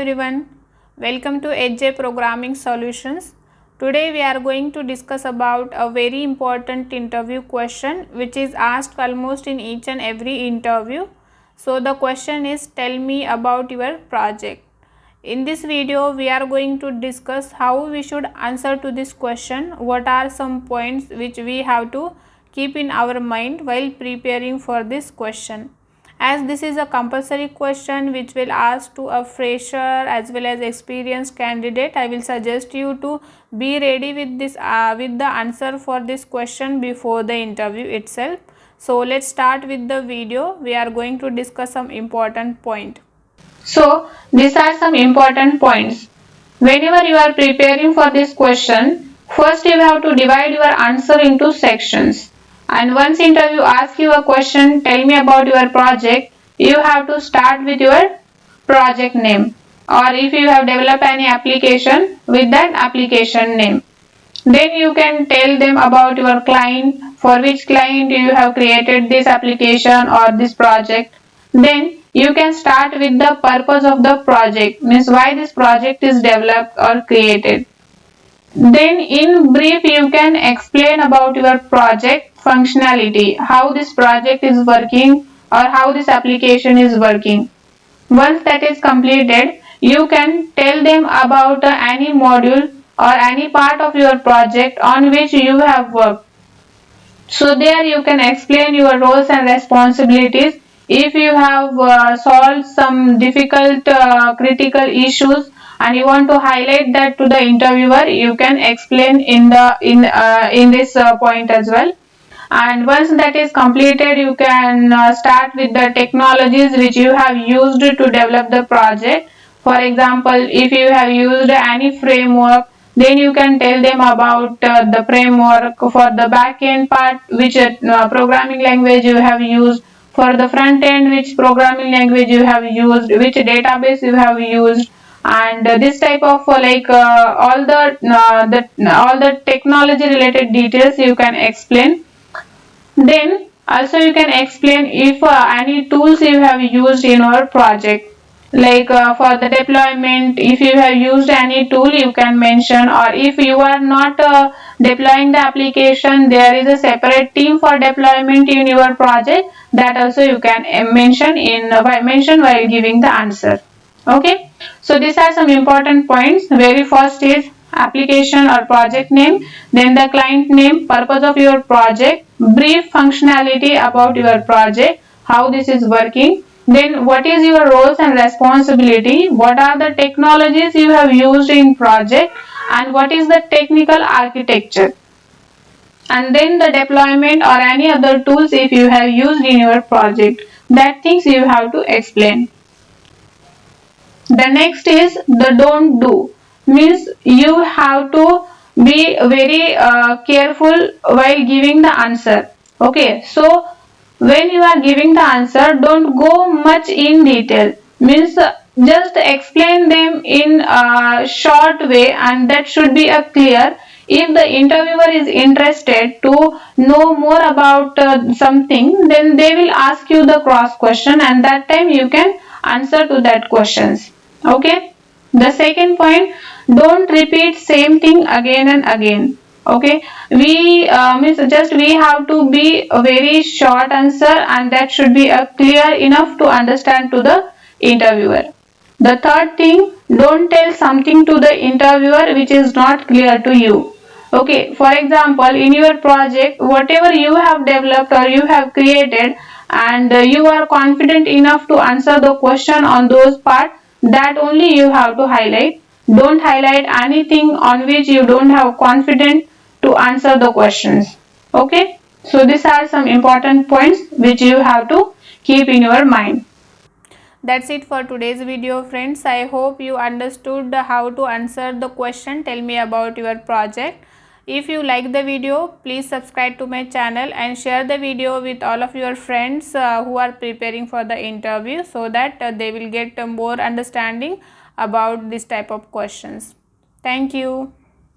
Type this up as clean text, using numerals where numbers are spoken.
everyone, welcome to HJ Programming Solutions. Today we are going to discuss about a very important interview question which is asked almost in each and every interview. So the question is, tell me about your project. In this video we are going to discuss how we should answer to this question, what are some points which we have to keep in our mind while preparing for this question. As this is a compulsory question which will ask to a fresher as well as experienced candidate, I will suggest you to be ready with this with the answer for this question before the interview itself. So let's start with the video. We are going to discuss some important point. So these are some important points. Whenever you are preparing for this question, first you have to divide your answer into sections. And once interview asks you a question, tell me about your project, you have to start with your project name, or if you have developed any application, with that application name. Then you can tell them about your client, for which client you have created this application or this project. Then you can start with the purpose of the project, means why this project is developed or created. Then in brief you can explain about your project functionality, how this project is working or how this application is working. Once that is completed, you can tell them about any module or any part of your project on which you have worked. So there you can explain your roles and responsibilities. If you have solved some difficult critical issues and you want to highlight that to the interviewer, you can explain in this point as well. And once that is completed, you can start with the technologies which you have used to develop the project. For example, if you have used any framework, then you can tell them about the framework. For the back end part, which programming language you have used. For the front end, which programming language you have used, which database you have used, and this type of all the technology related details you can explain. Then also you can explain if any tools you have used in your project. For the deployment, if you have used any tool you can mention, or if you are not deploying the application, there is a separate team for deployment in your project, that also you can mention while giving the answer. Okay, so these are some important points. Very first is application or project name, then the client name, purpose of your project, brief functionality about your project, how this is working, then what is your roles and responsibility, what are the technologies you have used in project, and what is the technical architecture, and then the deployment or any other tools if you have used in your project, that things you have to explain. The next is the don't do, means you have to be very careful while giving the answer. Okay, so when you are giving the answer, don't go much in detail, means just explain them in a short way, and that should be a clear. If the interviewer is interested to know more about something, then they will ask you the cross question, and that time you can answer to that questions. Okay, the second point, don't repeat same thing again and again. Okay, we have to be a very short answer, and that should be clear enough to understand to the interviewer. The third thing, don't tell something to the interviewer which is not clear to you. Okay, for example, in your project, whatever you have developed or you have created, and you are confident enough to answer the question on those parts, that only you have to highlight. Don't highlight anything on which you don't have confidence to answer the questions. Okay, so these are some important points which you have to keep in your mind. That's it for today's video, friends. I hope you understood how to answer the question, tell me about your project. If you like the video, please subscribe to my channel and share the video with all of your friends who are preparing for the interview, so that they will get more understanding about this type of questions. Thank you.